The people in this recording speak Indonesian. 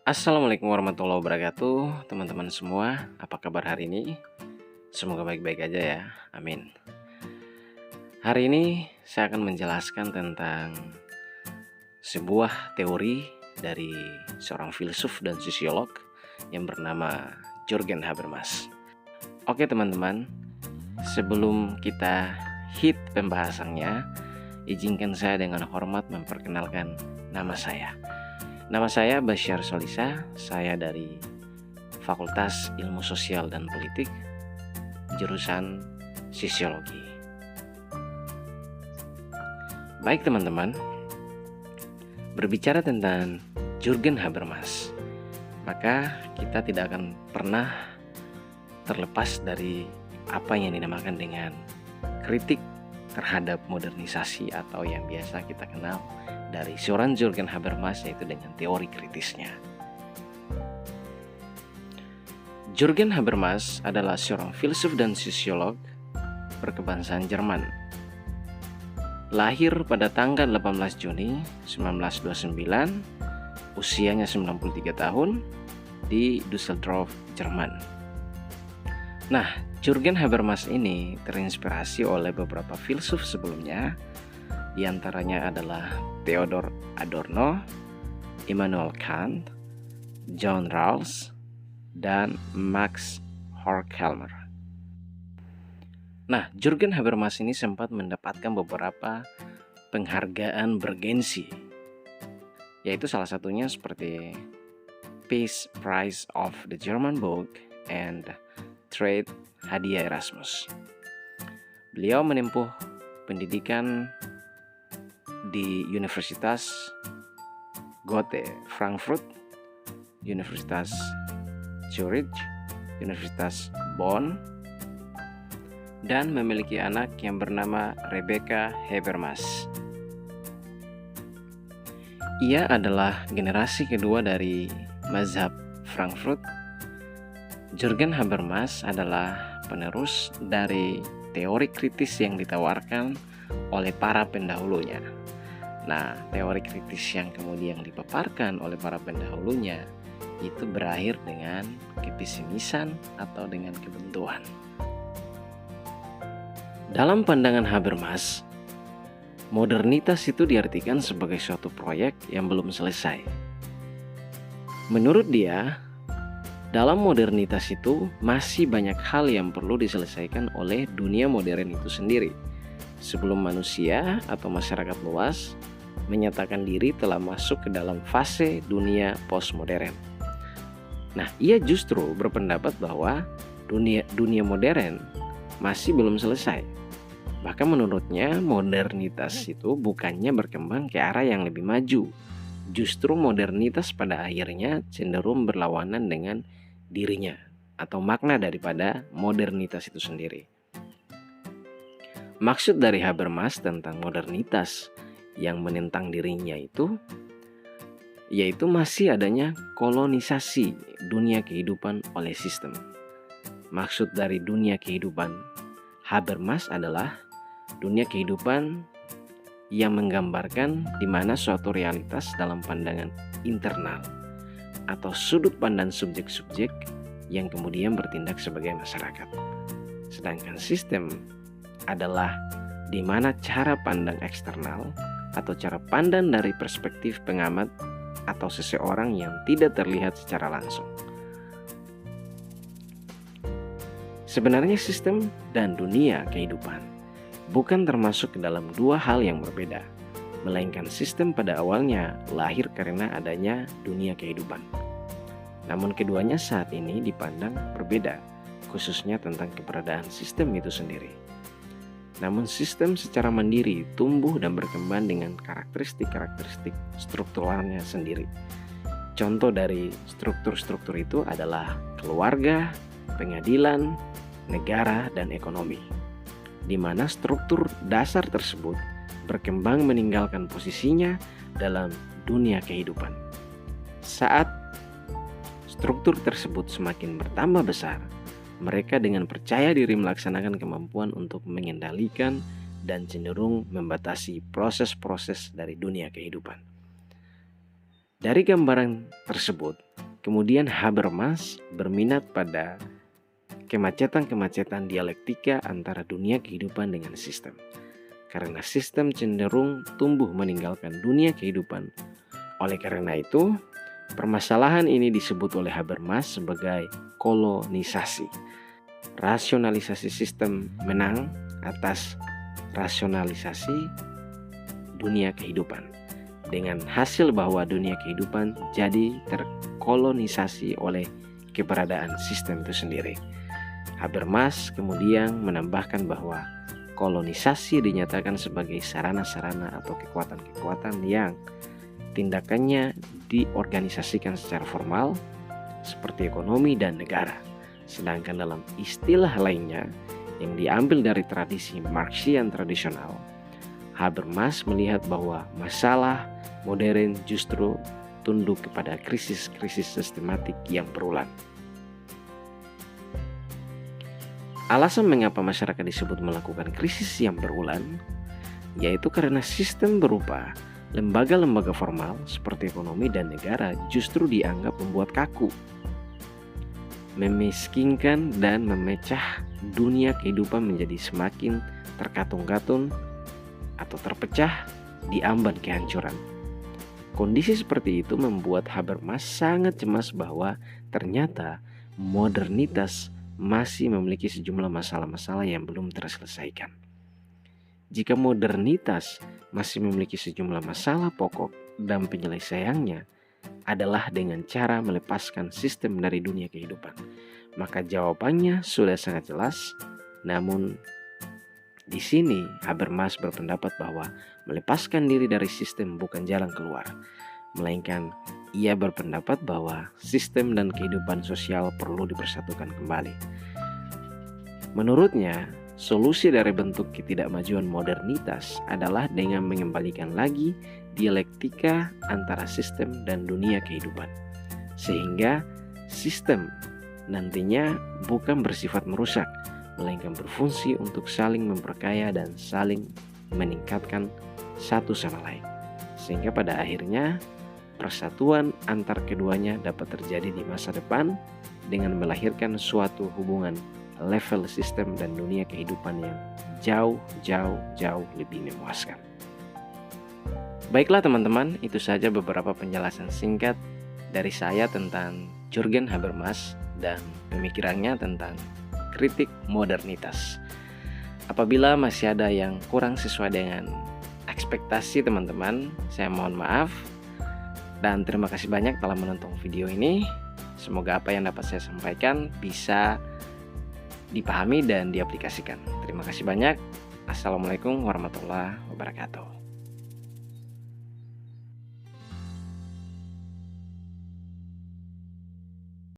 Assalamualaikum warahmatullahi wabarakatuh, teman-teman semua. Apa kabar hari ini? Semoga baik-baik aja ya. Amin. Hari ini saya akan menjelaskan tentang sebuah teori dari seorang filsuf dan sosiolog yang bernama Jürgen Habermas. Oke teman-teman, sebelum kita hit pembahasannya, izinkan saya dengan hormat memperkenalkan nama saya. Nama saya Basyar Solisa, saya dari Fakultas Ilmu Sosial dan Politik, jurusan Sosiologi. Baik teman-teman, berbicara tentang Jürgen Habermas, maka kita tidak akan pernah terlepas dari apa yang dinamakan dengan kritik terhadap modernisasi atau yang biasa kita kenal dari seorang Jürgen Habermas, yaitu dengan teori kritisnya. Jürgen Habermas adalah seorang filsuf dan sosiolog berkebangsaan Jerman. Lahir pada tanggal 18 Juni 1929, usianya 93 tahun di Düsseldorf, Jerman. Nah, Jürgen Habermas ini terinspirasi oleh beberapa filsuf sebelumnya. Di antaranya adalah Theodor Adorno, Immanuel Kant, John Rawls, dan Max Horkheimer. Nah, Jürgen Habermas ini sempat mendapatkan beberapa penghargaan bergensi, yaitu salah satunya seperti Peace Prize of the German Book and Trade Hadiah Erasmus. Beliau menempuh pendidikan di Universitas Goethe Frankfurt, Universitas Zurich, Universitas Bonn, dan memiliki anak yang bernama Rebecca Habermas. Ia adalah generasi kedua dari mazhab Frankfurt. Jürgen Habermas adalah penerus dari teori kritis yang ditawarkan oleh para pendahulunya. Nah, teori kritis yang kemudian dipaparkan oleh para pendahulunya itu berakhir dengan kepesimisan atau dengan kebuntuan. Dalam pandangan Habermas, modernitas itu diartikan sebagai suatu proyek yang belum selesai. Menurut dia, dalam modernitas itu masih banyak hal yang perlu diselesaikan oleh dunia modern itu sendiri, sebelum manusia atau masyarakat luas menyatakan diri telah masuk ke dalam fase dunia postmodern. Nah, ia justru berpendapat bahwa dunia modern masih belum selesai. Bahkan menurutnya modernitas itu bukannya berkembang ke arah yang lebih maju. Justru modernitas pada akhirnya cenderung berlawanan dengan dirinya atau makna daripada modernitas itu sendiri. Maksud dari Habermas tentang modernitas yang menentang dirinya itu, yaitu masih adanya kolonisasi dunia kehidupan oleh sistem. Maksud dari dunia kehidupan Habermas adalah dunia kehidupan yang menggambarkan di mana suatu realitas dalam pandangan internal atau sudut pandang subjek-subjek yang kemudian bertindak sebagai masyarakat. Sedangkan sistem adalah di mana cara pandang eksternal atau cara pandang dari perspektif pengamat atau seseorang yang tidak terlihat secara langsung. Sebenarnya sistem dan dunia kehidupan bukan termasuk ke dalam dua hal yang berbeda, melainkan sistem pada awalnya lahir karena adanya dunia kehidupan. Namun keduanya saat ini dipandang berbeda, khususnya tentang keberadaan sistem itu sendiri. Namun sistem secara mandiri tumbuh dan berkembang dengan karakteristik strukturalnya sendiri. Contoh dari struktur-struktur itu adalah keluarga, pengadilan, negara, dan ekonomi, di mana struktur dasar tersebut berkembang meninggalkan posisinya dalam dunia kehidupan. Saat struktur tersebut semakin bertambah besar, mereka dengan percaya diri melaksanakan kemampuan untuk mengendalikan dan cenderung membatasi proses-proses dari dunia kehidupan. Dari gambaran tersebut, Kemudian Habermas berminat pada kemacetan-kemacetan dialektika antara dunia kehidupan dengan sistem. Karena sistem cenderung tumbuh meninggalkan dunia kehidupan. Oleh karena itu, permasalahan ini disebut oleh Habermas sebagai kolonisasi. Rasionalisasi sistem menang atas rasionalisasi dunia kehidupan. Dengan hasil bahwa dunia kehidupan jadi terkolonisasi oleh keberadaan sistem itu sendiri. Habermas kemudian menambahkan bahwa kolonisasi dinyatakan sebagai sarana-sarana atau kekuatan-kekuatan yang tindakannya diorganisasikan secara formal seperti ekonomi dan negara. Sedangkan dalam istilah lainnya yang diambil dari tradisi Marxian tradisional, Habermas melihat bahwa masalah modern justru tunduk kepada krisis-krisis sistematik yang berulang. Alasan mengapa masyarakat disebut melakukan krisis yang berulang, yaitu karena sistem berupa lembaga-lembaga formal seperti ekonomi dan negara justru dianggap membuat kaku, memiskinkan dan memecah dunia kehidupan menjadi semakin terkatung-katung atau terpecah di amban kehancuran. Kondisi seperti itu membuat Habermas sangat cemas bahwa ternyata modernitas masih memiliki sejumlah masalah-masalah yang belum terselesaikan. Jika modernitas masih memiliki sejumlah masalah pokok dan penyelesaiannya adalah dengan cara melepaskan sistem dari dunia kehidupan, maka jawabannya sudah sangat jelas. Namun di sini Habermas berpendapat bahwa melepaskan diri dari sistem bukan jalan keluar, melainkan ia berpendapat bahwa sistem dan kehidupan sosial perlu dipersatukan kembali. Menurutnya, solusi dari bentuk ketidakmajuan modernitas adalah dengan mengembalikan lagi dialektika antara sistem dan dunia kehidupan, sehingga sistem nantinya bukan bersifat merusak, melainkan berfungsi untuk saling memperkaya dan saling meningkatkan satu sama lain, sehingga pada akhirnya persatuan antar keduanya dapat terjadi di masa depan dengan melahirkan suatu hubungan level sistem dan dunia kehidupan yang jauh lebih memuaskan. Baiklah teman-teman, itu saja beberapa penjelasan singkat dari saya tentang Jürgen Habermas dan pemikirannya tentang kritik modernitas. Apabila masih ada yang kurang sesuai dengan ekspektasi teman-teman, saya mohon maaf. Dan terima kasih banyak telah menonton video ini. Semoga apa yang dapat saya sampaikan bisa dipahami dan diaplikasikan. Terima kasih banyak. Assalamualaikum warahmatullahi wabarakatuh.